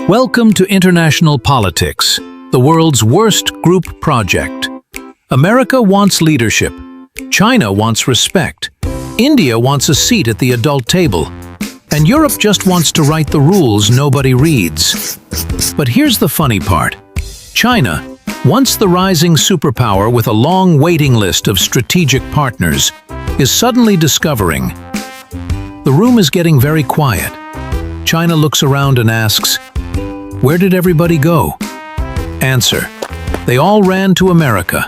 Welcome to International Politics, the world's worst group project. America wants leadership. China wants respect. India wants a seat at the adult table. And Europe just wants to write the rules nobody reads. But here's the funny part. China, once the rising superpower with a long waiting list of strategic partners, is suddenly discovering the room is getting very quiet. China looks around and asks, "Where did everybody go?" Answer: they all ran to America,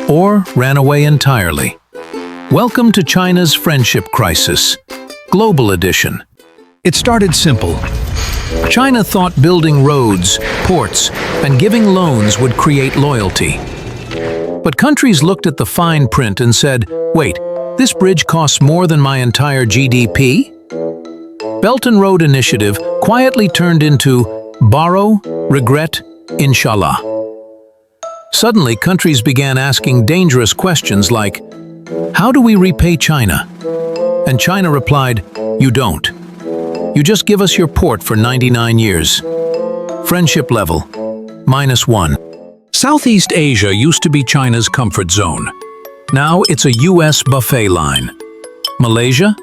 or ran away entirely. Welcome to China's friendship crisis, Global Edition. It started simple. China thought building roads, ports, and giving loans would create loyalty. But countries looked at the fine print and said, "Wait, this bridge costs more than my entire GDP?" Belt and Road Initiative quietly turned into borrow, regret, inshallah. Suddenly, countries began asking dangerous questions like, "How do we repay China?" And China replied, "You don't. You just give us your port for 99 years. Friendship level, -1. Southeast Asia used to be China's comfort zone. Now it's a US buffet line. Malaysia?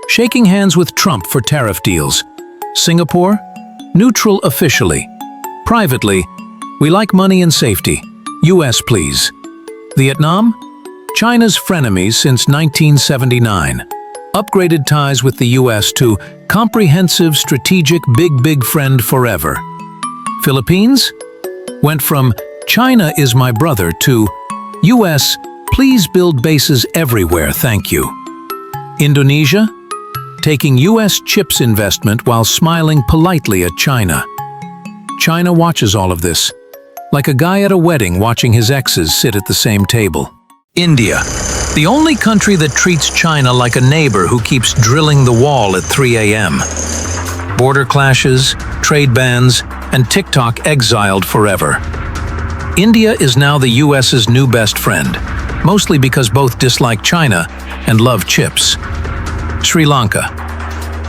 Shaking hands with Trump for tariff deals. Singapore? Neutral officially. Privately, we like money and safety. US, please. Vietnam? China's frenemy since 1979. Upgraded ties with the US to comprehensive, strategic, big friend forever. Philippines? Went from China is my brother to US, please build bases everywhere, thank you. Indonesia? Taking US chips investment while smiling politely at China. China watches all of this, like a guy at a wedding watching his exes sit at the same table. India, the only country that treats China like a neighbor who keeps drilling the wall at 3 a.m. Border clashes, trade bans, and TikTok exiled forever. India is now the US's new best friend, mostly because both dislike China and love chips. Sri Lanka.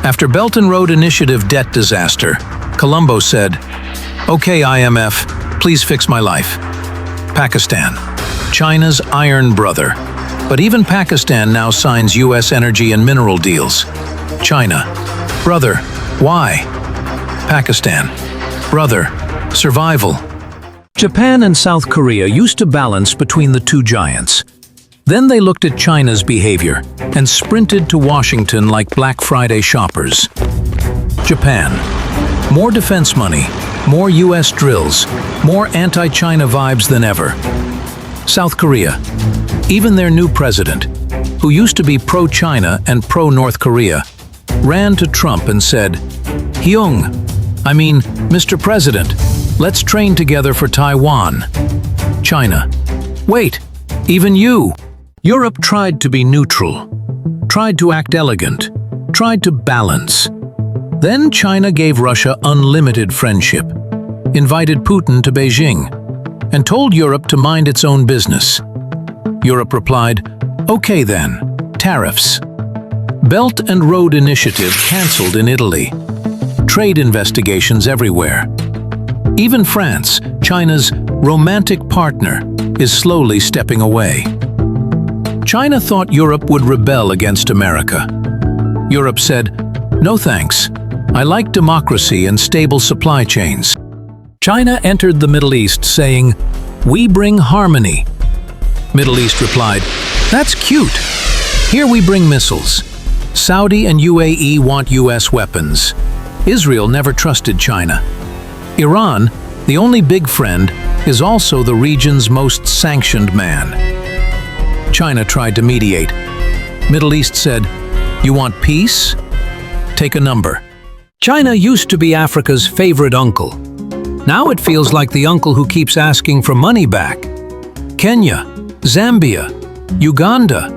After Belt and Road Initiative debt disaster, Colombo said, "Okay, IMF, please fix my life." Pakistan, China's iron brother. But even Pakistan now signs US energy and mineral deals. China, brother, why? Pakistan, brother, survival. Japan and South Korea used to balance between the two giants. Then they looked at China's behavior and sprinted to Washington like Black Friday shoppers. Japan. More defense money, more US drills, more anti-China vibes than ever. South Korea. Even their new president, who used to be pro-China and pro-North Korea, ran to Trump and said, Mr. President, let's train together for Taiwan." China. Wait, even you? Europe tried to be neutral, tried to act elegant, tried to balance. Then China gave Russia unlimited friendship, invited Putin to Beijing, and told Europe to mind its own business. Europe replied, "Okay then, tariffs." Belt and Road Initiative cancelled in Italy. Trade investigations everywhere. Even France, China's romantic partner, is slowly stepping away. China thought Europe would rebel against America. Europe said, "No thanks. I like democracy and stable supply chains." China entered the Middle East saying, "We bring harmony." Middle East replied, "That's cute. Here we bring missiles." Saudi and UAE want US weapons. Israel never trusted China. Iran, the only big friend, is also the region's most sanctioned man. China tried to mediate. Middle East said, "You want peace? Take a number." China used to be Africa's favorite uncle. Now it feels like the uncle who keeps asking for money back. Kenya, Zambia, Uganda,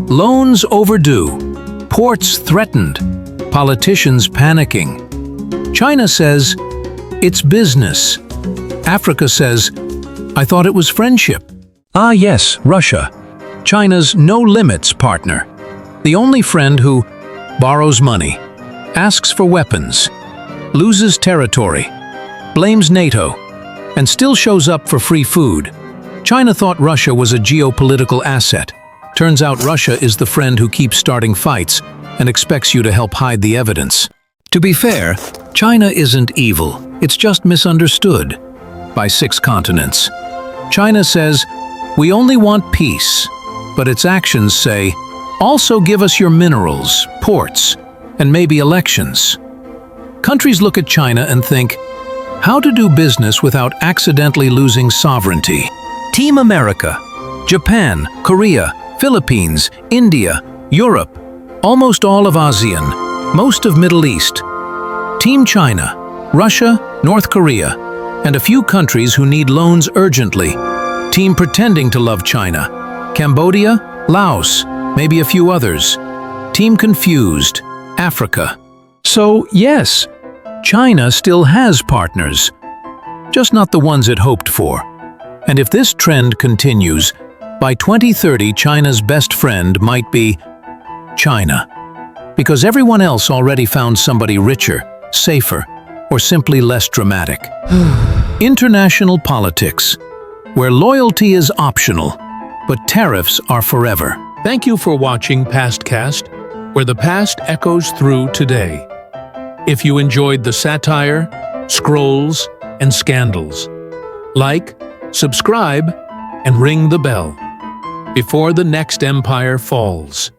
loans overdue, ports threatened, politicians panicking. China says, "It's business." Africa says, "I thought it was friendship." Ah yes, Russia, China's no-limits partner. The only friend who borrows money, asks for weapons, loses territory, blames NATO, and still shows up for free food. China thought Russia was a geopolitical asset. Turns out Russia is the friend who keeps starting fights and expects you to help hide the evidence. To be fair, China isn't evil, it's just misunderstood by 6 continents. China says, "We only want peace," but its actions say, "Also give us your minerals, ports, and maybe elections." Countries look at China and think, how to do business without accidentally losing sovereignty. Team America, Japan, Korea, Philippines, India, Europe, almost all of ASEAN, most of Middle East. Team China, Russia, North Korea, and a few countries who need loans urgently. Team pretending to love China, Cambodia, Laos, maybe a few others. Team confused, Africa. So yes, China still has partners, just not the ones it hoped for. And if this trend continues, by 2030 China's best friend might be China. Because everyone else already found somebody richer, safer, or simply less dramatic. International politics, where loyalty is optional, but tariffs are forever. Thank you for watching PastCast, where the past echoes through today. If you enjoyed the satire, scrolls, and scandals, like, subscribe, and ring the bell before the next empire falls.